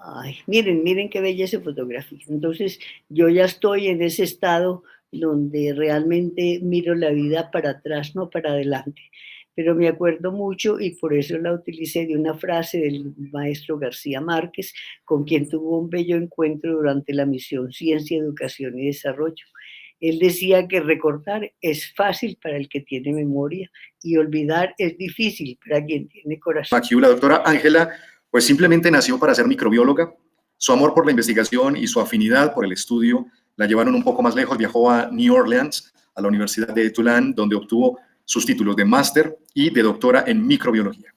Ay, miren qué bella esa fotografía. Entonces, yo ya estoy en ese estado donde realmente miro la vida para atrás, no para adelante. Pero me acuerdo mucho, y por eso la utilicé, de una frase del maestro García Márquez, con quien tuvo un bello encuentro durante la misión Ciencia, Educación y Desarrollo. Él decía que recordar es fácil para el que tiene memoria y olvidar es difícil para quien tiene corazón. Aquí la doctora Ángela pues simplemente nació para ser microbióloga. Su amor por la investigación y su afinidad por el estudio la llevaron un poco más lejos. Viajó a New Orleans, a la Universidad de Tulane, donde obtuvo sus títulos de máster y de doctora en microbiología.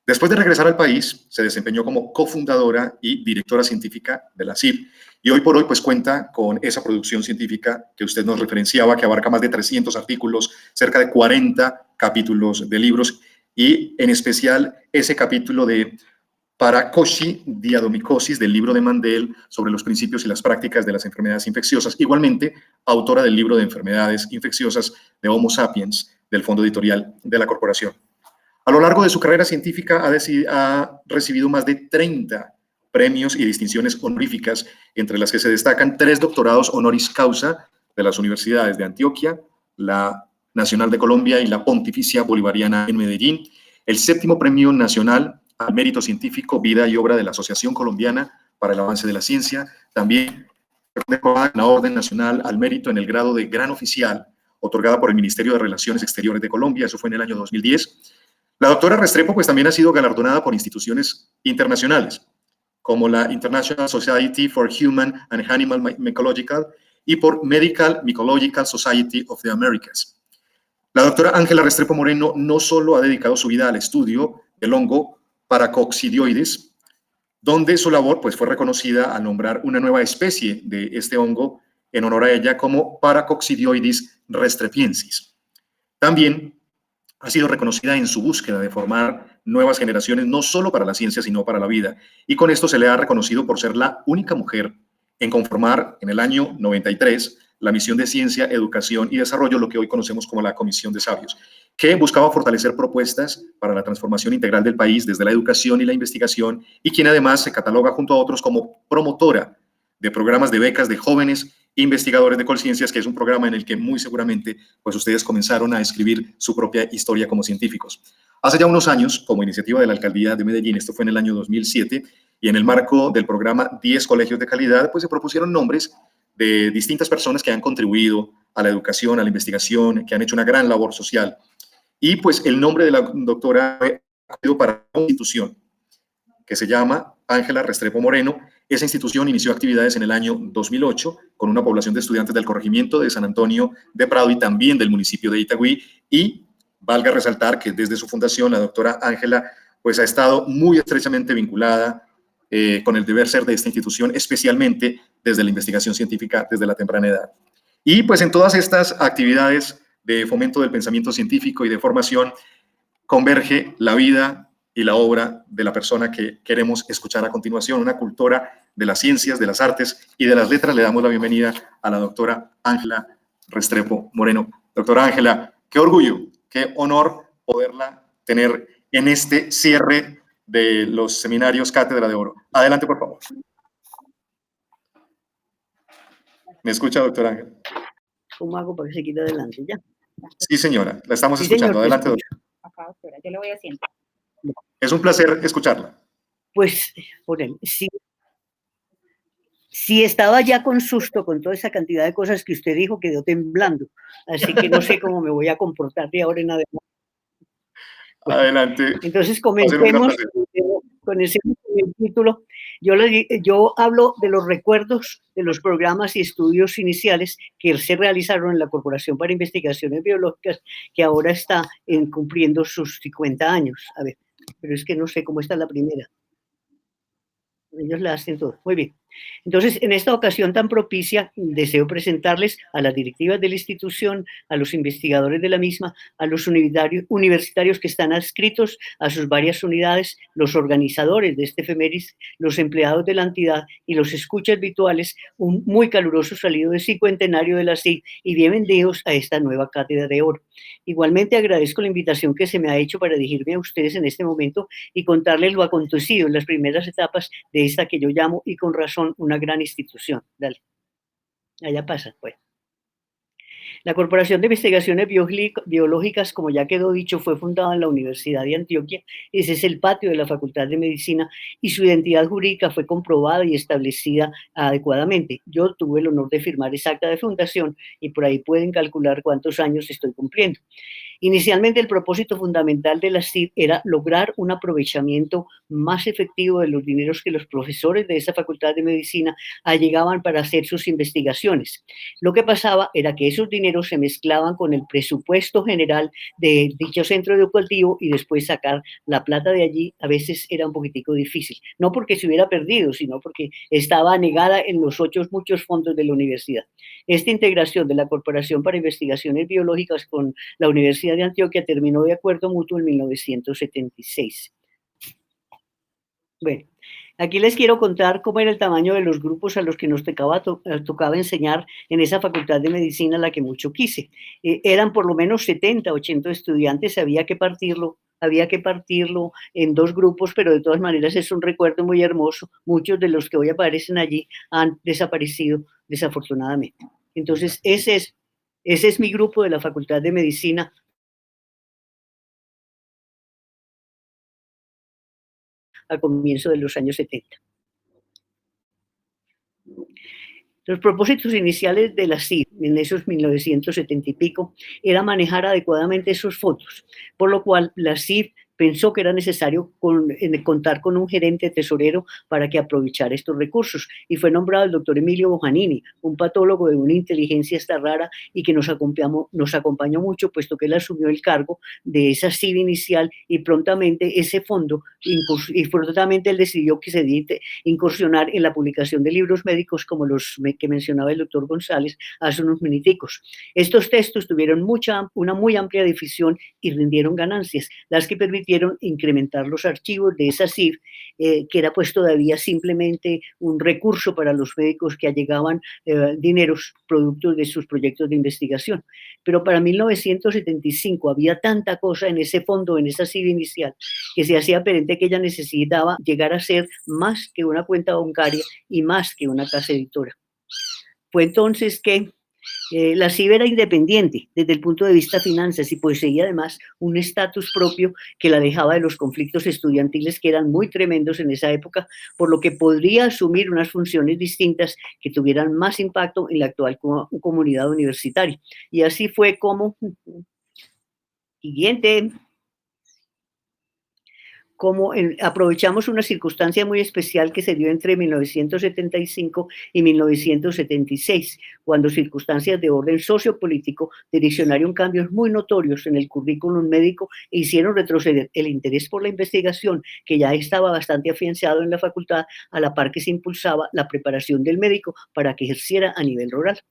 Después de regresar al país, se desempeñó como cofundadora y directora científica de la CIP, y hoy por hoy pues cuenta con esa producción científica que usted nos referenciaba, que abarca más de 300 artículos, cerca de 40 capítulos de libros, y en especial ese capítulo de Paracocci-diadomicosis del libro de Mandel sobre los principios y las prácticas de las enfermedades infecciosas. Igualmente, autora del libro de enfermedades infecciosas de Homo sapiens del fondo editorial de la corporación. A lo largo de su carrera científica ha recibido más de 30 premios y distinciones honoríficas, entre las que se destacan 3 doctorados honoris causa de las universidades de Antioquia, la Nacional de Colombia y la Pontificia Bolivariana en Medellín, el 7º Premio Nacional al Mérito Científico, Vida y Obra de la Asociación Colombiana para el Avance de la Ciencia, también la Orden Nacional al Mérito en el grado de Gran Oficial, otorgada por el Ministerio de Relaciones Exteriores de Colombia, eso fue en el año 2010. La doctora Restrepo pues también ha sido galardonada por instituciones internacionales, como la International Society for Human and Animal Mycological y por Medical Mycological Society of the Americas. La doctora Ángela Restrepo Moreno no solo ha dedicado su vida al estudio del hongo Paracoccidioides, donde su labor pues, fue reconocida al nombrar una nueva especie de este hongo en honor a ella como Paracoccidioides restrepiensis. También ha sido reconocida en su búsqueda de formar nuevas generaciones, no solo para la ciencia, sino para la vida. Y con esto se le ha reconocido por ser la única mujer en conformar en el año 93 la misión de Ciencia, Educación y Desarrollo, lo que hoy conocemos como la Comisión de Sabios, que buscaba fortalecer propuestas para la transformación integral del país desde la educación y la investigación, y quien además se cataloga junto a otros como promotora de programas de becas de jóvenes investigadores de Colciencias, que es un programa en el que muy seguramente pues ustedes comenzaron a escribir su propia historia como científicos. Hace ya unos años, como iniciativa de la Alcaldía de Medellín, esto fue en el año 2007, y en el marco del programa 10 Colegios de Calidad, pues se propusieron nombres de distintas personas que han contribuido a la educación, a la investigación, que han hecho una gran labor social. Y pues el nombre de la doctora fue escogido para una institución que se llama Ángela Restrepo Moreno. Esa institución inició actividades en el año 2008 con una población de estudiantes del corregimiento de San Antonio de Prado y también del municipio de Itagüí, y valga resaltar que desde su fundación la doctora Ángela pues ha estado muy estrechamente vinculada con el deber ser de esta institución, especialmente desde la investigación científica desde la temprana edad. Y pues en todas estas actividades de fomento del pensamiento científico y de formación converge la vida y la obra de la persona que queremos escuchar a continuación, una cultora de las ciencias, de las artes y de las letras. Le damos la bienvenida a la doctora Ángela Restrepo Moreno. Doctora Ángela, qué orgullo, qué honor poderla tener en este cierre de los seminarios Cátedra de Oro. Adelante, por favor. ¿Me escucha, doctora Ángela? ¿Cómo hago para que se quite adelante ya? Sí, señora, la estamos escuchando. Señor, adelante, doctora. Acá, doctora, yo le voy haciendo. Es un placer escucharla. Pues, por él, si estaba ya con susto con toda esa cantidad de cosas que usted dijo, quedó temblando. Así que no sé cómo me voy a comportar de ahora en adelante. Bueno, adelante. Entonces comencemos con ese título. Yo hablo de los recuerdos de los programas y estudios iniciales que se realizaron en la Corporación para Investigaciones Biológicas, que ahora está cumpliendo sus 50 años. A ver, pero es que no sé cómo está la primera. Ellos la hacen todo. Muy bien. Entonces, en esta ocasión tan propicia, deseo presentarles a las directivas de la institución, a los investigadores de la misma, a los universitarios que están adscritos a sus varias unidades, los organizadores de este efemérides, los empleados de la entidad y los escuchas virtuales, un muy caluroso saludo de cincuentenario de la CID y bienvenidos a esta nueva cátedra de oro. Igualmente agradezco la invitación que se me ha hecho para dirigirme a ustedes en este momento y contarles lo acontecido en las primeras etapas de esta que yo llamo, y con razón, una gran institución. Dale. Allá pasa, pues. La Corporación de Investigaciones Biológicas, como ya quedó dicho, fue fundada en la Universidad de Antioquia. Ese es el patio de la Facultad de Medicina y su identidad jurídica fue comprobada y establecida adecuadamente. Yo tuve el honor de firmar esa acta de fundación y por ahí pueden calcular cuántos años estoy cumpliendo. Inicialmente, el propósito fundamental de la CID era lograr un aprovechamiento más efectivo de los dineros que los profesores de esa facultad de medicina allegaban para hacer sus investigaciones. Lo que pasaba era que esos dineros se mezclaban con el presupuesto general de dicho centro educativo y después sacar la plata de allí a veces era un poquitico difícil. No porque se hubiera perdido, sino porque estaba anegada en los muchos fondos de la universidad. Esta integración de la Corporación para Investigaciones Biológicas con la Universidad de Antioquia terminó de acuerdo mutuo en 1976. Bueno, aquí les quiero contar cómo era el tamaño de los grupos a los que nos tocaba enseñar en esa facultad de medicina a la que mucho quise. Eran por lo menos 70, 80 estudiantes, había que partirlo en dos grupos, pero de todas maneras es un recuerdo muy hermoso. Muchos de los que hoy aparecen allí han desaparecido desafortunadamente. Entonces, ese es mi grupo de la Facultad de Medicina a comienzo de los años 70. Los propósitos iniciales de la CID en esos 1970 y pico era manejar adecuadamente esos fondos, por lo cual la CID pensó que era necesario contar con un gerente tesorero para que aprovechara estos recursos y fue nombrado el doctor Emilio Bojanini, un patólogo de una inteligencia esta rara y que nos acompañó mucho, puesto que él asumió el cargo de esa CID inicial y prontamente ese fondo, y prontamente él decidió que se incursionar en la publicación de libros médicos como los que mencionaba el doctor González hace unos minuticos. Estos textos tuvieron una muy amplia difusión y rindieron ganancias, las que permitieron incrementar los archivos de esa CIF, que era pues todavía simplemente un recurso para los médicos que allegaban dineros productos de sus proyectos de investigación. Pero para 1975 había tanta cosa en ese fondo, en esa CIF inicial, que se hacía aparente que ella necesitaba llegar a ser más que una cuenta bancaria y más que una casa editora. Fue entonces que la CIB era independiente desde el punto de vista finanzas y poseía además un estatus propio que la dejaba de los conflictos estudiantiles que eran muy tremendos en esa época, por lo que podría asumir unas funciones distintas que tuvieran más impacto en la actual comunidad universitaria. Y así fue como, siguiente, aprovechamos una circunstancia muy especial que se dio entre 1975 y 1976, cuando circunstancias de orden sociopolítico direccionaron cambios muy notorios en el currículum médico e hicieron retroceder el interés por la investigación, que ya estaba bastante afianzado en la facultad, a la par que se impulsaba la preparación del médico para que ejerciera a nivel rural.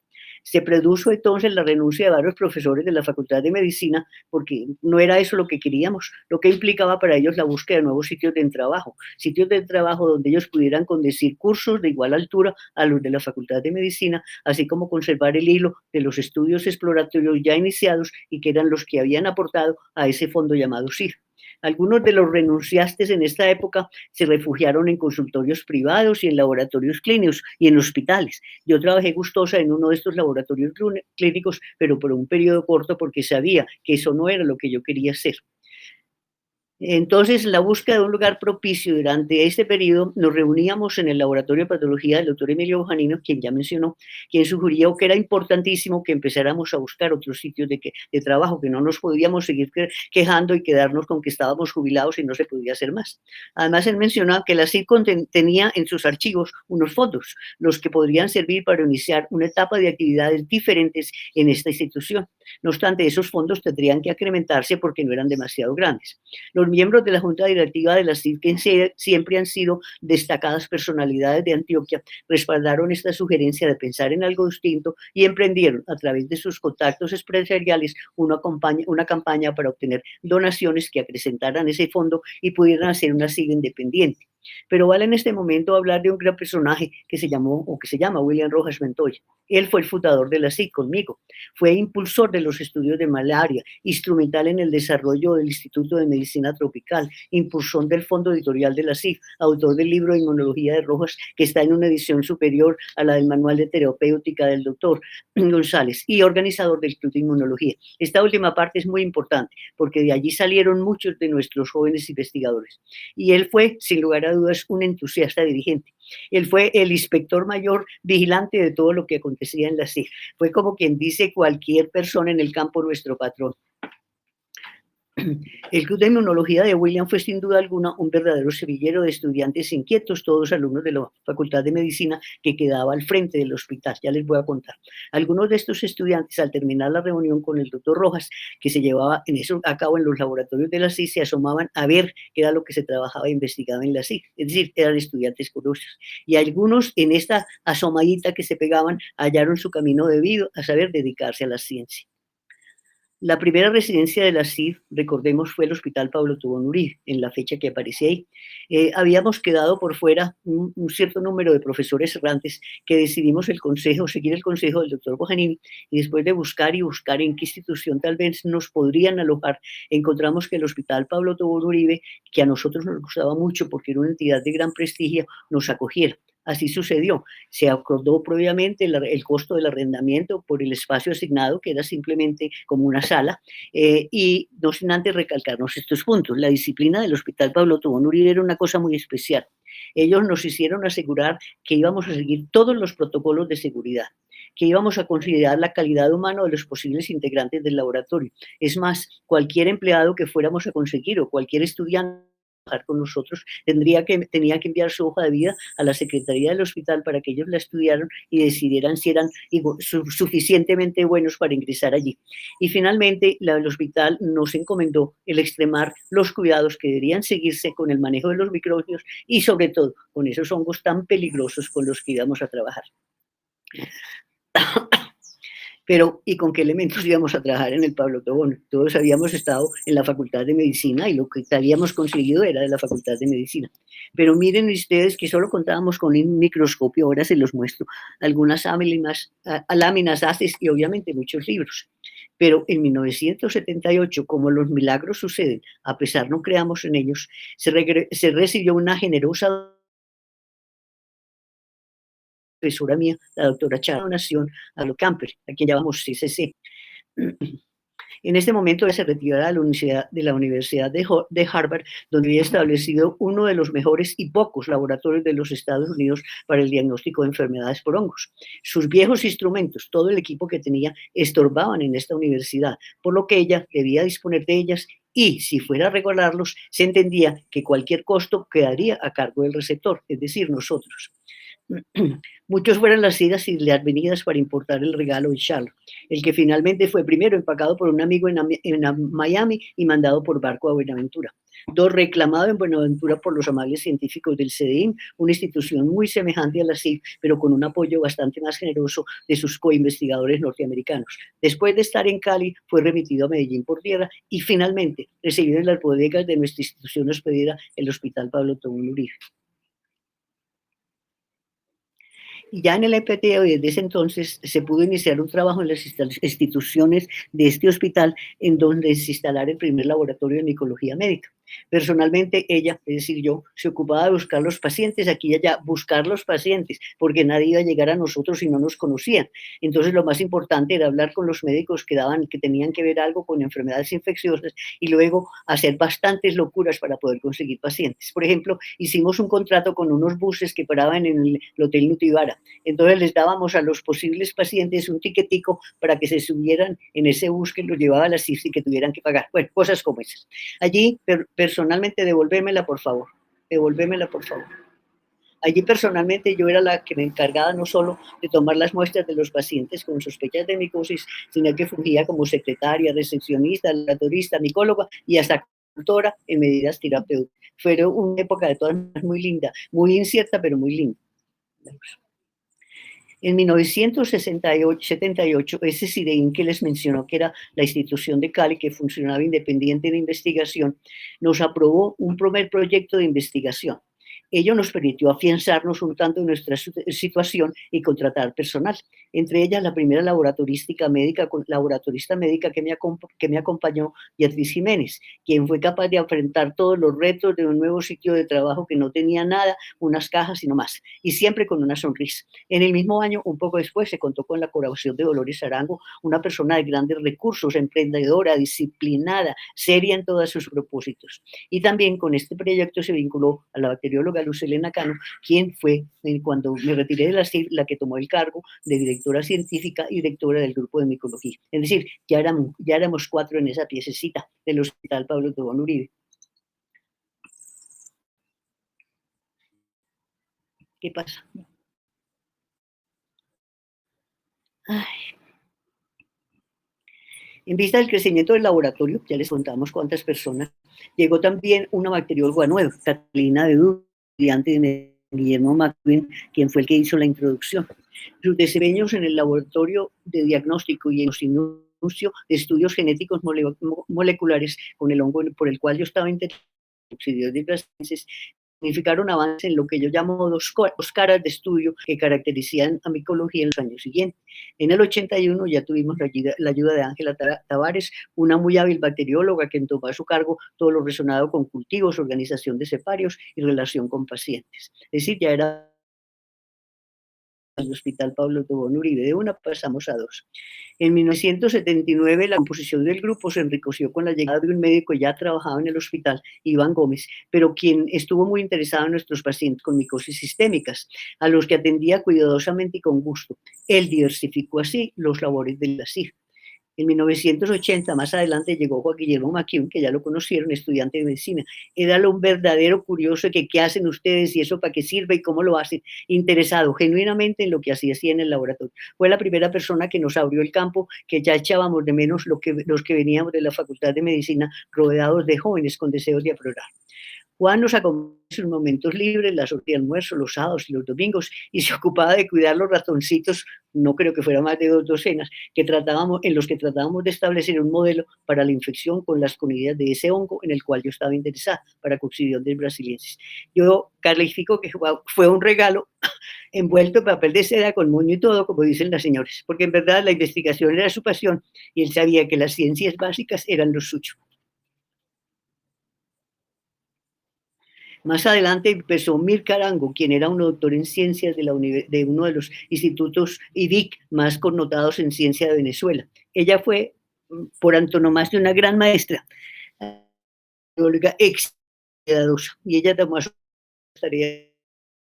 Se produjo entonces la renuncia de varios profesores de la Facultad de Medicina porque no era eso lo que queríamos, lo que implicaba para ellos la búsqueda de nuevos sitios de trabajo donde ellos pudieran conducir cursos de igual altura a los de la Facultad de Medicina, así como conservar el hilo de los estudios exploratorios ya iniciados y que eran los que habían aportado a ese fondo llamado CIF. Algunos de los renunciantes en esta época se refugiaron en consultorios privados y en laboratorios clínicos y en hospitales. Yo trabajé gustosa en uno de estos laboratorios clínicos, pero por un periodo corto porque sabía que eso no era lo que yo quería hacer. Entonces, la búsqueda de un lugar propicio durante este periodo, nos reuníamos en el laboratorio de patología del doctor Emilio Bojanino, quien ya mencionó, quien sugirió que era importantísimo que empezáramos a buscar otros sitios de trabajo, que no nos podíamos seguir quejando y quedarnos con que estábamos jubilados y no se podía hacer más. Además, él mencionaba que la CID tenía en sus archivos unos fondos, los que podrían servir para iniciar una etapa de actividades diferentes en esta institución. No obstante, esos fondos tendrían que incrementarse porque no eran demasiado grandes. Los miembros de la Junta Directiva de la CID, que siempre han sido destacadas personalidades de Antioquia, respaldaron esta sugerencia de pensar en algo distinto y emprendieron a través de sus contactos empresariales una campaña para obtener donaciones que acrecentaran ese fondo y pudieran hacer una CID independiente. Pero vale en este momento hablar de un gran personaje que se llama William Rojas Montoya. Él fue el fundador de la CID conmigo, fue impulsor de los estudios de malaria, instrumental en el desarrollo del Instituto de Medicina Tropical, impulsor del fondo editorial de la CID, autor del libro de Inmunología de Rojas, que está en una edición superior a la del Manual de Terapéutica del doctor González, y organizador del Club de Inmunología. Esta última parte es muy importante, porque de allí salieron muchos de nuestros jóvenes investigadores. Y él fue, sin lugar a dudas, un entusiasta dirigente. Él fue el inspector mayor vigilante de todo lo que acontecía en la CIG. Fue como quien dice cualquier persona en el campo nuestro patrón. El Club de Inmunología de William fue sin duda alguna un verdadero semillero de estudiantes inquietos, todos alumnos de la Facultad de Medicina que quedaba al frente del hospital. Ya les voy a contar. Algunos de estos estudiantes, al terminar la reunión con el doctor Rojas, que se llevaba a cabo en los laboratorios de la CIG, se asomaban a ver qué era lo que se trabajaba e investigaba en la CIG. Es decir, eran estudiantes curiosos. Y algunos en esta asomadita que se pegaban hallaron su camino debido a saber dedicarse a la ciencia. La primera residencia de la CID, recordemos, fue el Hospital Pablo Tobón Uribe, en la fecha que aparece ahí. Habíamos quedado por fuera un cierto número de profesores errantes que decidimos seguir el consejo del doctor Bojanini, y después de buscar en qué institución tal vez nos podrían alojar, encontramos que el Hospital Pablo Tobón Uribe, que a nosotros nos gustaba mucho porque era una entidad de gran prestigio, nos acogiera. Así sucedió. Se acordó previamente el costo del arrendamiento por el espacio asignado, que era simplemente como una sala, y no sin antes recalcarnos estos puntos. La disciplina del Hospital Pablo Tobón Uribe era una cosa muy especial. Ellos nos hicieron asegurar que íbamos a seguir todos los protocolos de seguridad, que íbamos a considerar la calidad humana de los posibles integrantes del laboratorio. Es más, cualquier empleado que fuéramos a conseguir o cualquier estudiante con nosotros tenía que enviar su hoja de vida a la Secretaría del Hospital para que ellos la estudiaran y decidieran si eran suficientemente buenos para ingresar allí. Y finalmente, el hospital nos encomendó el extremar los cuidados que deberían seguirse con el manejo de los microbios y sobre todo con esos hongos tan peligrosos con los que íbamos a trabajar. Pero, ¿y con qué elementos íbamos a trabajar en el Pablo Tobón? Todos habíamos estado en la Facultad de Medicina y lo que habíamos conseguido era de la Facultad de Medicina. Pero miren ustedes que solo contábamos con un microscopio, ahora se los muestro, algunas láminas, haces y obviamente muchos libros. Pero en 1978, como los milagros suceden, a pesar no creamos en ellos, se recibió una generosa profesora mía, la doctora Charo Nación, a lo Camper, a quien llamamos CCC. En este momento ella se retiró de la Universidad de Harvard, donde había establecido uno de los mejores y pocos laboratorios de los Estados Unidos para el diagnóstico de enfermedades por hongos. Sus viejos instrumentos, todo el equipo que tenía, estorbaban en esta universidad, por lo que ella debía disponer de ellas y, si fuera a regalarlos, se entendía que cualquier costo quedaría a cargo del receptor, es decir, nosotros. Muchos fueron las idas y las venidas para importar el regalo de Charlotte, el que finalmente fue primero empacado por un amigo en Miami y mandado por barco a Buenaventura. Dos, reclamado en Buenaventura por los amables científicos del CDIM, una institución muy semejante a la CIG, pero con un apoyo bastante más generoso de sus coinvestigadores norteamericanos. Después de estar en Cali, fue remitido a Medellín por tierra y finalmente recibido en las bodegas de nuestra institución hospedera, el Hospital Pablo Tobón Uribe. Y ya en el EPT, desde ese entonces, se pudo iniciar un trabajo en las instituciones de este hospital, en donde se instalara el primer laboratorio de micología médica. Personalmente, ella, es decir, yo, se ocupaba de buscar los pacientes, aquí y allá, buscar los pacientes, porque nadie iba a llegar a nosotros si no nos conocían. Entonces, lo más importante era hablar con los médicos que tenían que ver algo con enfermedades infecciosas y luego hacer bastantes locuras para poder conseguir pacientes. Por ejemplo, hicimos un contrato con unos buses que paraban en el Hotel Nutibara. Entonces, les dábamos a los posibles pacientes un tiquetico para que se subieran en ese bus que los llevaba a la CIFS y que tuvieran que pagar. Bueno, cosas como esas. Allí, personalmente, devolvémela, por favor. Devolvémela, por favor. Allí personalmente yo era la que me encargaba no solo de tomar las muestras de los pacientes con sospechas de micosis, sino que fungía como secretaria, recepcionista, laboratorista, micóloga y hasta consultora en medidas terapéuticas. Fue una época de todas maneras muy linda, muy incierta, pero muy linda. En 1978, ese CIDEIN que les mencionó, que era la institución de Cali que funcionaba independiente de investigación, nos aprobó un primer proyecto de investigación. Ello nos permitió afianzarnos un tanto en nuestra situación y contratar personal. Entre ellas, la primera laboratorista médica que me acompañó, Beatriz Jiménez, quien fue capaz de enfrentar todos los retos de un nuevo sitio de trabajo que no tenía nada, unas cajas y no más, y siempre con una sonrisa. En el mismo año, un poco después, se contó con la colaboración de Dolores Arango, una persona de grandes recursos, emprendedora, disciplinada, seria en todos sus propósitos. Y también con este proyecto se vinculó a la bacterióloga Luz Helena Cano, quien fue, cuando me retiré de la CIR, la que tomó el cargo de directora científica y directora del grupo de micología. Es decir, ya éramos 4 en esa piececita del Hospital Pablo Tobón Uribe. ¿Qué pasa? Ay. En vista del crecimiento del laboratorio, ya les contamos cuántas personas, llegó también una bacterióloga nueva, Catalina de Duque, estudiante de Guillermo McQueen, quien fue el que hizo la introducción. Sus desempeños en el laboratorio de diagnóstico y en los inicios de estudios genéticos moleculares con el hongo por el cual yo estaba interesado, significaron avances en lo que yo llamo dos caras de estudio que caracterizan a micología en los años siguientes. En el 81 ya tuvimos la ayuda de Ángela Tavares, una muy hábil bacterióloga que tomó a su cargo todo lo relacionado con cultivos, organización de ceparios y relación con pacientes. Es decir, ya era el Hospital Pablo Tobón Uribe. De una pasamos a dos. En 1979 la composición del grupo se enriqueció con la llegada de un médico ya trabajado en el hospital, Iván Gómez, pero quien estuvo muy interesado en nuestros pacientes con micosis sistémicas, a los que atendía cuidadosamente y con gusto. Él diversificó así los labores de la CIR. En 1980, más adelante, llegó Juan Guillermo McQueen, que ya lo conocieron, estudiante de medicina. Era un verdadero curioso de que qué hacen ustedes y eso para qué sirve y cómo lo hacen. Interesado genuinamente en lo que hacía en el laboratorio. Fue la primera persona que nos abrió el campo, que ya echábamos de menos los que veníamos de la Facultad de Medicina, rodeados de jóvenes con deseos de explorar. Juan nos acompañaba en sus momentos libres, la hora de almuerzo, los sábados y los domingos, y se ocupaba de cuidar los ratoncitos, no creo que fuera más de 2 docenas, en los que tratábamos de establecer un modelo para la infección con las conidias de ese hongo en el cual yo estaba interesada, para coccidioides brasiliensis. Yo califico que fue un regalo envuelto en papel de seda con moño y todo, como dicen las señoras, porque en verdad la investigación era su pasión y él sabía que las ciencias básicas eran lo suyo. Más adelante empezó Mirka Arango, quien era un doctor en ciencias de uno de los institutos IDIC más connotados en ciencia de Venezuela. Ella fue, por antonomasia, una gran maestra, bióloga excedadosa, y ella tomó a su tarea,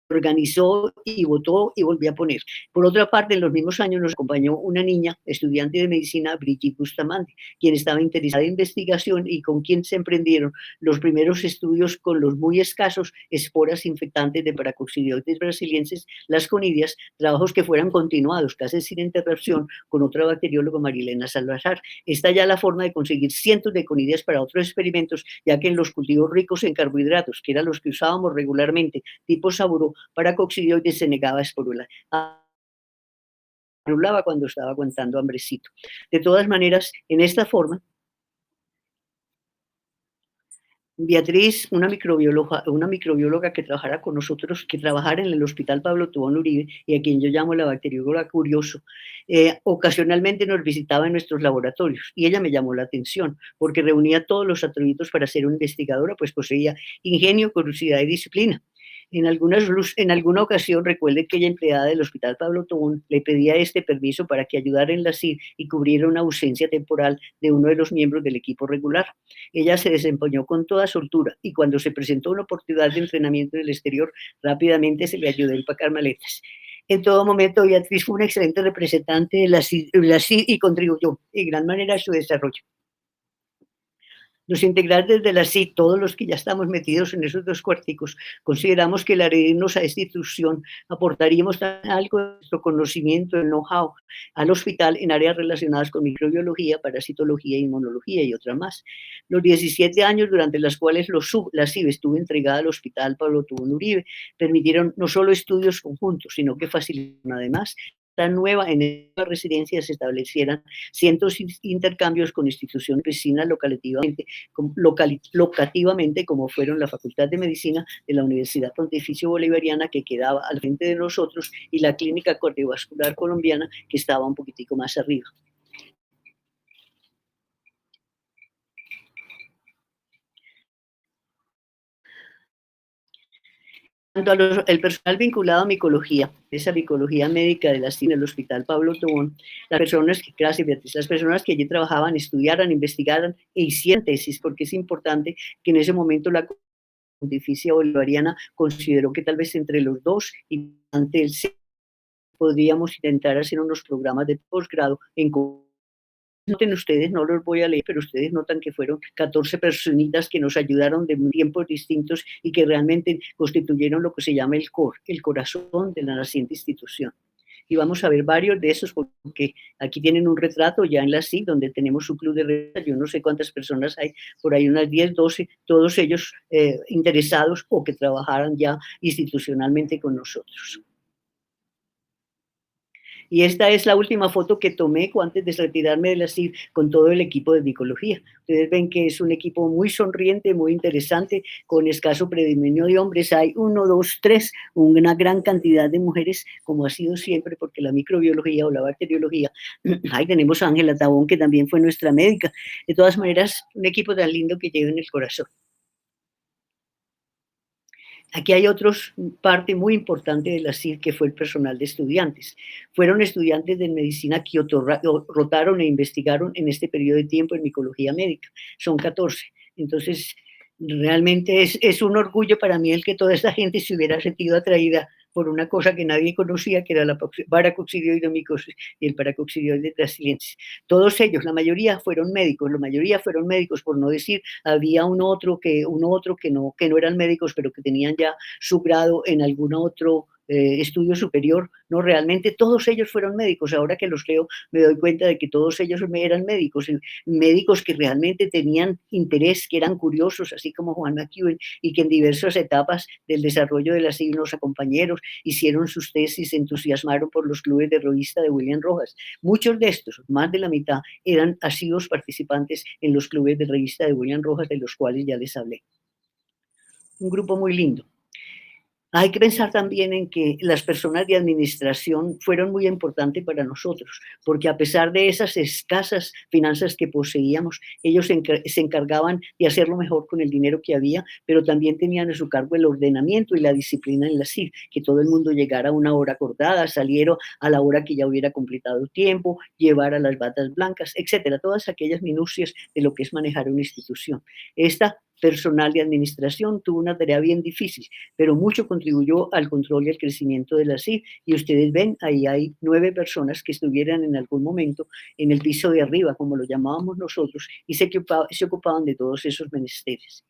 organizó y votó y volvió a poner. Por otra parte, en los mismos años nos acompañó una niña, estudiante de medicina, Brigitte Bustamante, quien estaba interesada en investigación y con quien se emprendieron los primeros estudios con los muy escasos esporas infectantes de Paracoccidioides brasiliensis, las conidias, trabajos que fueran continuados casi sin interrupción con otra bacterióloga, Marilena Salazar. Esta ya la forma de conseguir cientos de conidias para otros experimentos, ya que en los cultivos ricos en carbohidratos, que eran los que usábamos regularmente, tipo saburo, Paracoccidioides se negaba a esporular. Esporulaba cuando estaba aguantando hambrecito. De todas maneras, en esta forma, Beatriz, una microbióloga que trabajara con nosotros, que trabajara en el Hospital Pablo Tobón Uribe, y a quien yo llamo la bacterióloga curioso, ocasionalmente nos visitaba en nuestros laboratorios, y ella me llamó la atención, porque reunía todos los atributos para ser una investigadora, pues poseía ingenio, curiosidad y disciplina. En alguna ocasión, recuerde que ella, empleada del Hospital Pablo Tobón, le pedía este permiso para que ayudara en la CIR y cubriera una ausencia temporal de uno de los miembros del equipo regular. Ella se desempeñó con toda soltura y cuando se presentó una oportunidad de entrenamiento en el exterior, rápidamente se le ayudó a empacar maletas. En todo momento, Beatriz fue una excelente representante de la CIR y contribuyó en gran manera a su desarrollo. Los integrantes de la CID, todos los que ya estamos metidos en esos dos cuarticos, consideramos que el adherirnos a esta institución aportaríamos algo de nuestro conocimiento, el know-how al hospital en áreas relacionadas con microbiología, parasitología, inmunología y otras más. Los 17 años durante los cuales la CIB estuvo entregada al Hospital Pablo Tobón Uribe permitieron no solo estudios conjuntos, sino que facilitaron además nueva en esta residencia se establecieran cientos de intercambios con instituciones vecinas locativamente, como fueron la Facultad de Medicina de la Universidad Pontificia Bolivariana, que quedaba al frente de nosotros, y la Clínica Cardiovascular Colombiana, que estaba un poquitico más arriba. El personal vinculado a micología, esa micología médica de la CIN, del Hospital Pablo Tobón, las personas que, gracias Beatriz, las personas que allí trabajaban, estudiaran, investigaran e hicieran tesis, porque es importante que en ese momento la Pontificia Bolivariana consideró que tal vez entre los dos y ante el podríamos intentar hacer unos programas de posgrado en noten ustedes, no los voy a leer, pero ustedes notan que fueron 14 personitas que nos ayudaron de tiempos distintos y que realmente constituyeron lo que se llama el core, el corazón de la naciente institución. Y vamos a ver varios de esos, porque aquí tienen un retrato ya en la CIG, donde tenemos su club de retratos, yo no sé cuántas personas hay, por ahí unas 10, 12, todos ellos interesados o que trabajaran ya institucionalmente con nosotros. Y esta es la última foto que tomé antes de retirarme de la CID con todo el equipo de micología. Ustedes ven que es un equipo muy sonriente, muy interesante, con escaso predominio de hombres. Hay 1, 2, 3, una gran cantidad de mujeres, como ha sido siempre, porque la microbiología o la bacteriología, ahí tenemos a Ángela Tabón, que también fue nuestra médica. De todas maneras, un equipo tan lindo que lleva en el corazón. Aquí hay otra parte muy importante de la CID, que fue el personal de estudiantes. Fueron estudiantes de medicina que rotaron e investigaron en este periodo de tiempo en micología médica. Son 14. Entonces, realmente es un orgullo para mí el que toda esta gente se hubiera sentido atraída por una cosa que nadie conocía, que era la paracoccidioidomicosis y el paracoccidioide brasiliensis. Todos ellos, la mayoría fueron médicos, por no decir, había uno otro que no eran médicos, pero que tenían ya su grado en algún otro estudio superior. No, realmente todos ellos fueron médicos. Ahora que los leo me doy cuenta de que todos ellos eran médicos que realmente tenían interés, que eran curiosos, así como Juan McEwen, y que en diversas etapas del desarrollo de la CIV los compañeros hicieron sus tesis, se entusiasmaron por los clubes de revista de William Rojas. Muchos de estos, más de la mitad, eran asiduos participantes en los clubes de revista de William Rojas, de los cuales ya les hablé. Un grupo muy lindo. Hay que pensar también en que las personas de administración fueron muy importantes para nosotros, porque a pesar de esas escasas finanzas que poseíamos, ellos se encargaban de hacerlo mejor con el dinero que había, pero también tenían a su cargo el ordenamiento y la disciplina en la CID, que todo el mundo llegara a una hora acordada, saliera a la hora que ya hubiera completado tiempo, llevara las batas blancas, etcétera, todas aquellas minucias de lo que es manejar una institución. Esta personal de administración tuvo una tarea bien difícil, pero mucho contribuyó al control y al crecimiento de la CID. Y ustedes ven, ahí hay 9 personas que estuvieran en algún momento en el piso de arriba, como lo llamábamos nosotros, y se ocupaban de todos esos menesteres.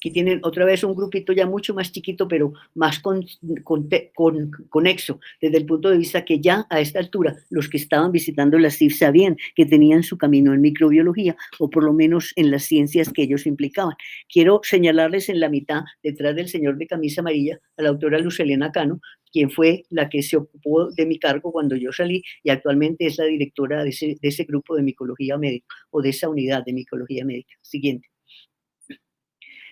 Aquí tienen otra vez un grupito ya mucho más chiquito, pero más conexo, desde el punto de vista que ya a esta altura los que estaban visitando la CIF sabían que tenían su camino en microbiología, o por lo menos en las ciencias que ellos implicaban. Quiero señalarles en la mitad, detrás del señor de camisa amarilla, a la doctora Lucelena Cano, quien fue la que se ocupó de mi cargo cuando yo salí, y actualmente es la directora de ese grupo de micología médica, o de esa unidad de micología médica. Siguiente.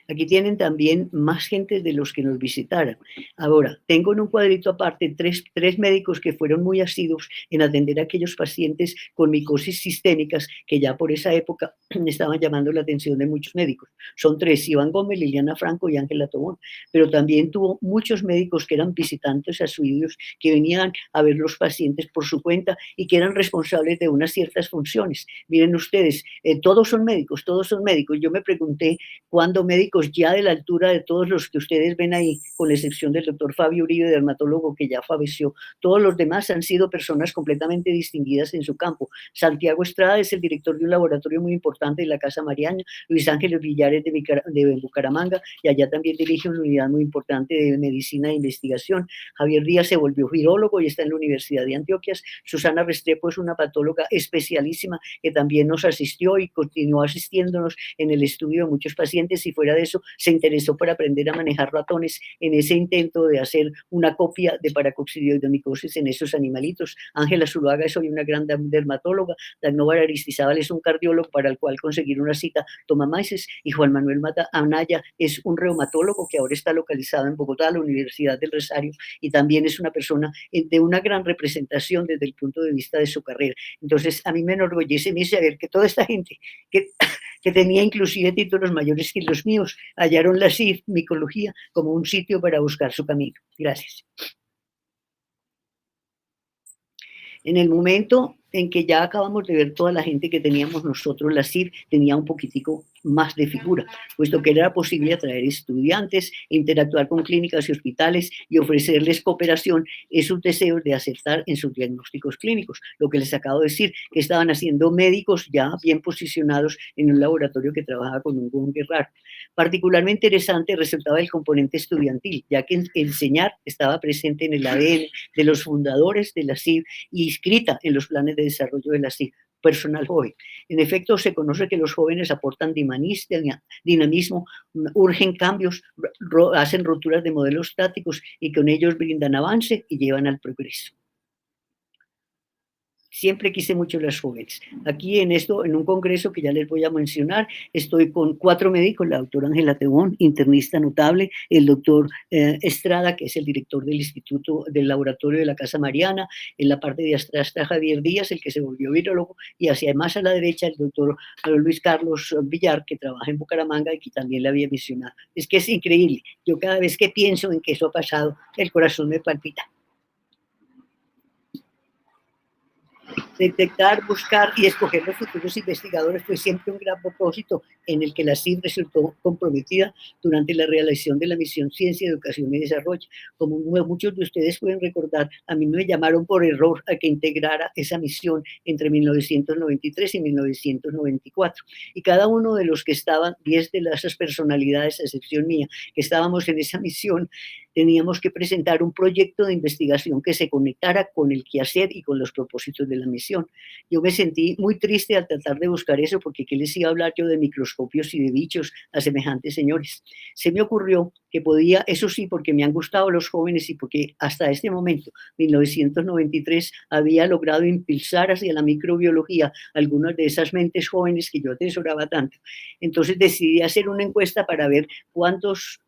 Aquí tienen también más gente de los que nos visitaron. Ahora, tengo en un cuadrito aparte tres médicos que fueron muy asiduos en atender a aquellos pacientes con micosis sistémicas que ya por esa época estaban llamando la atención de muchos médicos. Son 3, Iván Gómez, Liliana Franco y Ángela Tobón. Pero también tuvo muchos médicos que eran visitantes asiduos, que venían a ver los pacientes por su cuenta y que eran responsables de unas ciertas funciones. Miren ustedes, todos son médicos, todos son médicos. Yo me pregunté cuándo médicos médicos ya de la altura de todos los que ustedes ven ahí, con la excepción del doctor Fabio Uribe, dermatólogo que ya falleció. Todos los demás han sido personas completamente distinguidas en su campo. Santiago Estrada es el director de un laboratorio muy importante de la Casa Mariana, Luis Ángeles Villares de Bucaramanga, y allá también dirige una unidad muy importante de medicina e investigación. Javier Díaz se volvió virólogo y está en la Universidad de Antioquia. Susana Restrepo es una patóloga especialísima que también nos asistió y continuó asistiéndonos en el estudio de muchos pacientes, y fuera de eso se interesó por aprender a manejar ratones en ese intento de hacer una copia de paracoxidomicosis en esos animalitos. Ángela Zuluaga es hoy una gran dermatóloga, Dagnóvar Aristizábal es un cardiólogo para el cual conseguir una cita toma meses, y Juan Manuel Mata Anaya es un reumatólogo que ahora está localizado en Bogotá, la Universidad del Rosario, y también es una persona de una gran representación desde el punto de vista de su carrera. Entonces, a mí me enorgullece saber que toda esta gente que tenía inclusive títulos mayores que los míos, hallaron la CIF, micología, como un sitio para buscar su camino. Gracias. En el momento en que ya acabamos de ver toda la gente que teníamos nosotros, la CIF tenía un poquitico más de figura, puesto que era posible atraer estudiantes, interactuar con clínicas y hospitales y ofrecerles cooperación en sus deseos de acertar en sus diagnósticos clínicos. Lo que les acabo de decir, que estaban haciendo médicos ya bien posicionados en un laboratorio que trabajaba con un Hugo Guerrard. Particularmente interesante resultaba el componente estudiantil, ya que enseñar estaba presente en el ADN de los fundadores de la CIF y inscrita en los planes de desarrollo de la CIF. Personal joven. En efecto, se conoce que los jóvenes aportan dinamismo, urgen cambios, hacen rupturas de modelos estáticos y con ellos brindan avance y llevan al progreso. Siempre quise mucho las jóvenes. Aquí en un congreso que ya les voy a mencionar, estoy con 4 médicos, la doctora Ángela Tebón, internista notable, el doctor Estrada, que es el director del Instituto del Laboratorio de la Casa Mariana, en la parte de atrás está Javier Díaz, el que se volvió virólogo, y hacia más a la derecha el doctor Luis Carlos Villar, que trabaja en Bucaramanga y que también le había mencionado. Es que es increíble. Yo cada vez que pienso en que eso ha pasado, el corazón me palpita. Detectar, buscar y escoger los futuros investigadores fue siempre un gran propósito en el que la CIF resultó comprometida durante la realización de la misión Ciencia, Educación y Desarrollo. Como muchos de ustedes pueden recordar, a mí me llamaron por error a que integrara esa misión entre 1993 y 1994. Y cada uno de los que estaban, 10 de esas personalidades, a excepción mía, que estábamos en esa misión, teníamos que presentar un proyecto de investigación que se conectara con el quehacer y con los propósitos de la misión. Yo me sentí muy triste al tratar de buscar eso, porque ¿qué les iba a hablar yo de microscopios y de bichos a semejantes señores? Se me ocurrió que podía, eso sí, porque me han gustado los jóvenes y porque hasta este momento, 1993, había logrado impulsar hacia la microbiología algunas de esas mentes jóvenes que yo atesoraba tanto. Entonces decidí hacer una encuesta para ver cuántos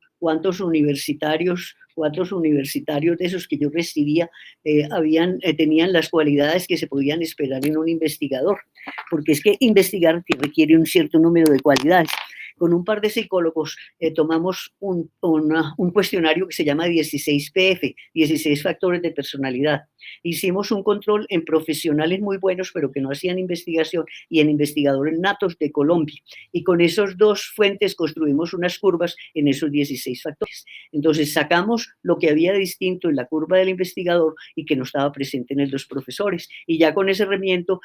universitarios de esos que yo recibía tenían las cualidades que se podían esperar en un investigador, porque es que investigar requiere un cierto número de cualidades. Con un par de psicólogos tomamos un cuestionario que se llama 16PF, 16 factores de personalidad. Hicimos un control en profesionales muy buenos, pero que no hacían investigación, y en investigadores natos de Colombia. Y con esos 2 fuentes construimos unas curvas en esos 16 factores. Entonces sacamos lo que había distinto en la curva del investigador y que no estaba presente en el de los profesores. Y ya con esa herramienta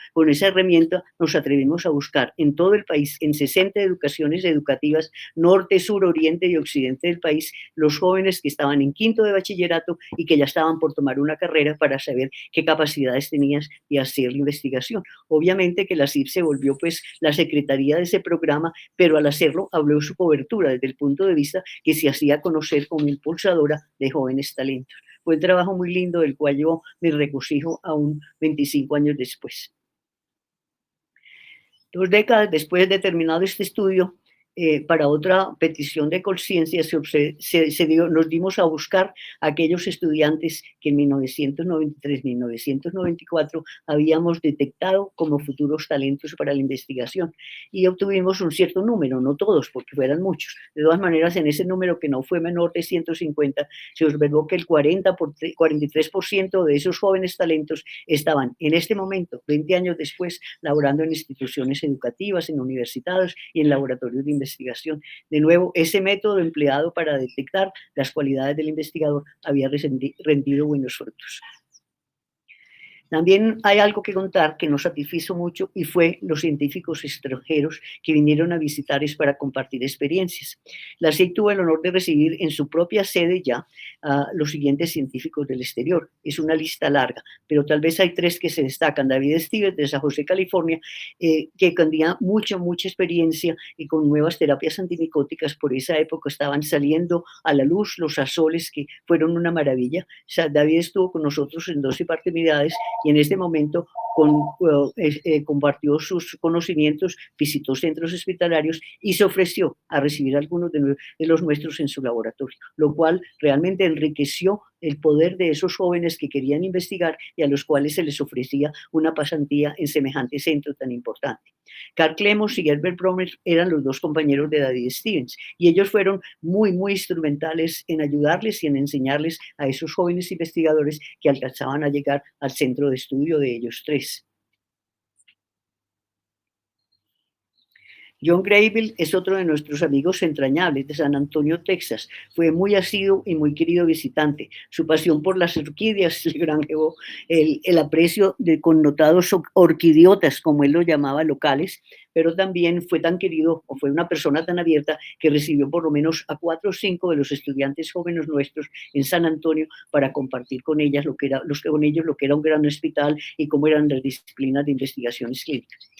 nos atrevimos a buscar en todo el país, en 60 educaciones educativas, norte, sur, oriente y occidente del país, los jóvenes que estaban en quinto de bachillerato y que ya estaban por tomar una carrera para saber qué capacidades tenías y hacer la investigación. Obviamente que la CIF se volvió pues la secretaría de ese programa, pero al hacerlo habló su cobertura desde el punto de vista que se hacía conocer como impulsadora de jóvenes talentos. Fue un trabajo muy lindo del cual yo me regocijo aún 25 años después. 2 décadas después de terminado este estudio, para otra petición de conciencia nos dimos a buscar a aquellos estudiantes que en 1993, 1994 habíamos detectado como futuros talentos para la investigación, y obtuvimos un cierto número, no todos porque fueran muchos. De todas maneras, en ese número, que no fue menor de 150, se observó que el 43% de esos jóvenes talentos estaban en este momento, 20 años después, laborando en instituciones educativas, en universidades y en laboratorios de investigación. investigación. De nuevo, ese método empleado para detectar las cualidades del investigador había rendido buenos frutos. También hay algo que contar que nos satisfizo mucho y fue los científicos extranjeros que vinieron a visitar para compartir experiencias. La CIC tuvo el honor de recibir en su propia sede ya a los siguientes científicos del exterior. Es una lista larga, pero tal vez hay tres que se destacan. David Stevens de San José, California, que tenía mucha experiencia y con nuevas terapias antimicóticas. Por esa época estaban saliendo a la luz los azoles que fueron una maravilla. O sea, David estuvo con nosotros en 12 partidades y en este momento compartió sus conocimientos, visitó centros hospitalarios y se ofreció a recibir a algunos de los nuestros en su laboratorio, lo cual realmente enriqueció el poder de esos jóvenes que querían investigar y a los cuales se les ofrecía una pasantía en semejante centro tan importante. Carl Clemos y Herbert Bromer eran los dos compañeros de David Stevens y ellos fueron muy instrumentales en ayudarles y en enseñarles a esos jóvenes investigadores que alcanzaban a llegar al centro de estudio de ellos tres. John Graybill es otro de nuestros amigos entrañables de San Antonio, Texas. Fue muy asiduo y muy querido visitante. Su pasión por las orquídeas le granjeó el aprecio de connotados orquidiotas, como él los llamaba, locales, pero también fue tan querido o fue una persona tan abierta que recibió por lo menos a 4 o 5 de los estudiantes jóvenes nuestros en San Antonio para compartir con ellos lo que era un gran hospital y cómo eran las disciplinas de investigaciones clínicas.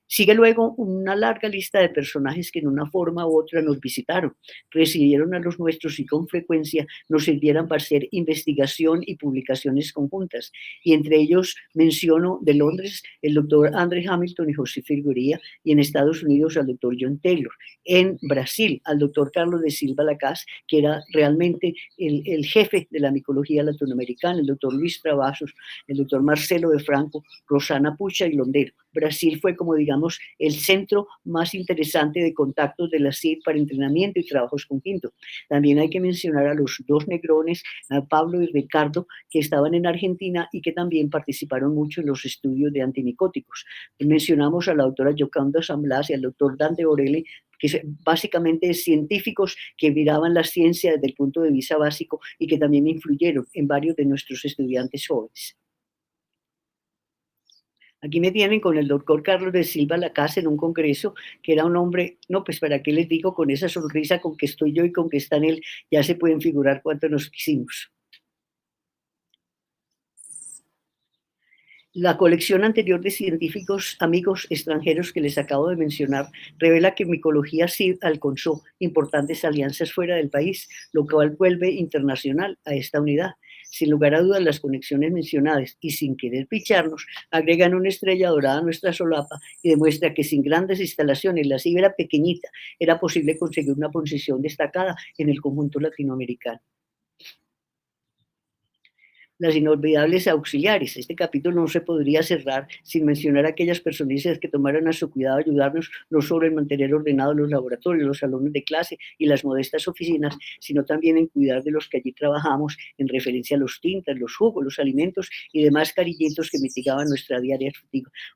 Sigue luego una larga lista de personajes que en una forma u otra nos visitaron, recibieron a los nuestros y con frecuencia nos sirvieron para hacer investigación y publicaciones conjuntas. Y entre ellos menciono de Londres el doctor André Hamilton y José Figuería, y en Estados Unidos al doctor John Taylor. En Brasil al doctor Carlos de Silva Lacaz, que era realmente el jefe de la micología latinoamericana, el doctor Luis Travasos, el doctor Marcelo de Franco, Rosana Pucha y Londero. Brasil fue, como digamos, el centro más interesante de contactos de la CID para entrenamiento y trabajos conjuntos. También hay que mencionar a los dos negrones, a Pablo y Ricardo, que estaban en Argentina y que también participaron mucho en los estudios de antimicóticos. Mencionamos a la doctora Yoconda San Blas y al doctor Dante Orelli, que básicamente científicos que miraban la ciencia desde el punto de vista básico y que también influyeron en varios de nuestros estudiantes jóvenes. Aquí me tienen con el doctor Carlos de Silva Lacaz en un congreso, que era un hombre, no, pues para qué les digo, con esa sonrisa con que estoy yo y con que está en él, ya se pueden figurar cuánto nos quisimos. La colección anterior de científicos amigos extranjeros que les acabo de mencionar revela que micología sí alcanzó importantes alianzas fuera del país, lo cual vuelve internacional a esta unidad. Sin lugar a dudas, las conexiones mencionadas y sin querer picharnos, agregan una estrella dorada a nuestra solapa y demuestra que sin grandes instalaciones, la CIB era pequeñita, era posible conseguir una posición destacada en el conjunto latinoamericano. Las inolvidables auxiliares. Este capítulo no se podría cerrar sin mencionar a aquellas personas que tomaron a su cuidado ayudarnos no solo en mantener ordenados los laboratorios, los salones de clase y las modestas oficinas, sino también en cuidar de los que allí trabajamos en referencia a los tintas, los jugos, los alimentos y demás cariñitos que mitigaban nuestra diaria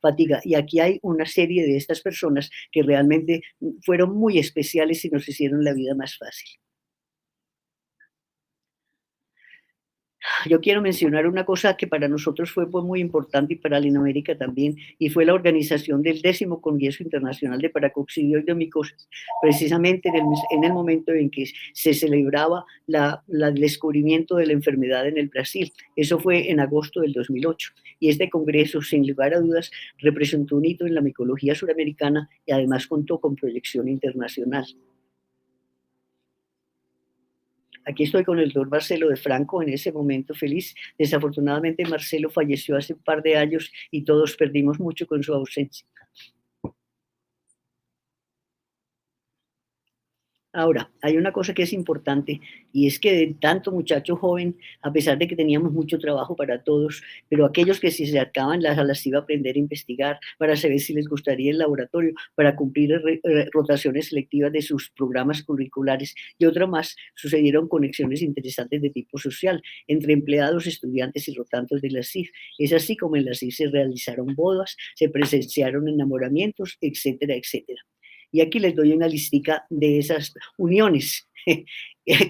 fatiga. Y aquí hay una serie de estas personas que realmente fueron muy especiales y nos hicieron la vida más fácil. Yo quiero mencionar una cosa que para nosotros fue muy importante y para Latinoamérica también, y fue la organización del 10º Congreso Internacional de Paracoccidioides, precisamente en el momento en que se celebraba el descubrimiento de la enfermedad en el Brasil. Eso fue en agosto del 2008. Y este congreso, sin lugar a dudas, representó un hito en la micología suramericana y además contó con proyección internacional. Aquí estoy con el doctor Marcelo de Franco en ese momento feliz. Desafortunadamente Marcelo falleció hace un par de años y todos perdimos mucho con su ausencia. Ahora, hay una cosa que es importante y es que de tanto muchacho joven, a pesar de que teníamos mucho trabajo para todos, pero aquellos que se acercaban a las iba a aprender a investigar para saber si les gustaría el laboratorio, para cumplir rotaciones selectivas de sus programas curriculares y otra más, sucedieron conexiones interesantes de tipo social entre empleados, estudiantes y rotantes de la CIF. Es así como en la CIF se realizaron bodas, se presenciaron enamoramientos, etcétera, etcétera. Y aquí les doy una listica de esas uniones,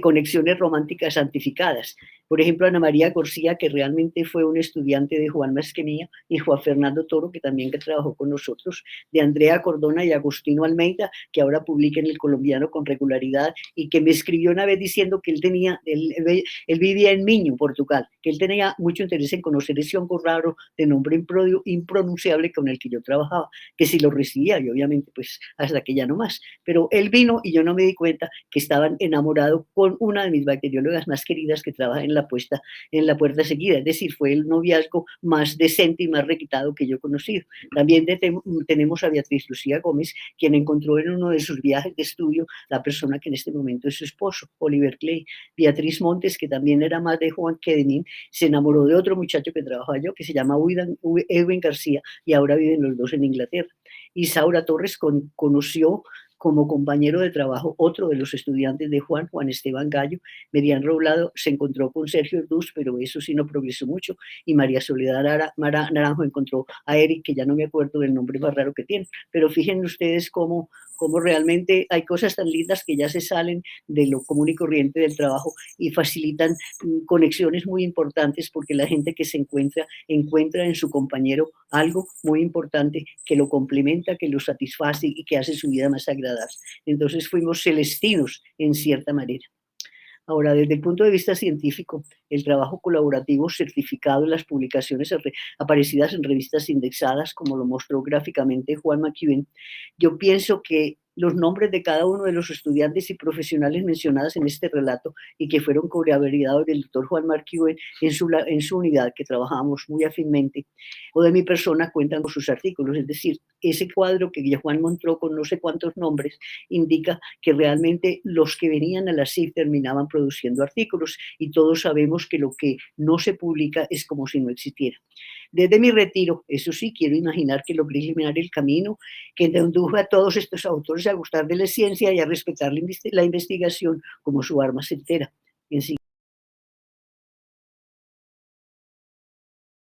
conexiones románticas santificadas. Por ejemplo, Ana María García, que realmente fue un estudiante de Juan Masquemía, y Juan Fernando Toro, que también trabajó con nosotros, de Andrea Cordona y Agustino Almeida, que ahora publica en El Colombiano con regularidad, y que me escribió una vez diciendo que él vivía en Miño, Portugal, que él tenía mucho interés en conocer ese hongo raro de nombre impronunciable con el que yo trabajaba, que si lo recibía, y obviamente pues hasta que ya no más. Pero él vino y yo no me di cuenta que estaban enamorados con una de mis bacteriólogas más queridas que trabaja en la puerta seguida, es decir, fue el noviazgo más decente y más requitado que yo he conocido. También tenemos a Beatriz Lucía Gómez, quien encontró en uno de sus viajes de estudio la persona que en este momento es su esposo, Oliver Clay. Beatriz Montes, que también era más de Juan que de mí, se enamoró de otro muchacho que trabajaba yo, que se llama Edwin García, y ahora viven los dos en Inglaterra. Y Saura Torres conoció como compañero de trabajo otro de los estudiantes de Juan Esteban Gallo. Medián Roblado se encontró con Sergio Erdús, pero eso sí no progresó mucho, y María Soledad Naranjo encontró a Eric, que ya no me acuerdo del nombre más raro que tiene, pero fíjense ustedes cómo realmente hay cosas tan lindas que ya se salen de lo común y corriente del trabajo y facilitan conexiones muy importantes, porque la gente que se encuentra en su compañero algo muy importante que lo complementa, que lo satisface y que hace su vida más agradable. Entonces fuimos celestinos en cierta manera. Ahora, desde el punto de vista científico, el trabajo colaborativo certificado en las publicaciones aparecidas en revistas indexadas, como lo mostró gráficamente Juan McEwen, yo pienso que los nombres de cada uno de los estudiantes y profesionales mencionados en este relato y que fueron colaboradores del doctor Juan McEwen en su unidad, que trabajábamos muy afínmente, o de mi persona, cuentan con sus artículos. Es decir, ese cuadro que Juan mostró con no sé cuántos nombres indica que realmente los que venían a la CIF terminaban produciendo artículos, y todos sabemos que lo que no se publica es como si no existiera. Desde mi retiro, eso sí, quiero imaginar que logré eliminar el camino que indujo a todos estos autores a gustar de la ciencia y a respetar la investigación como su arma certera.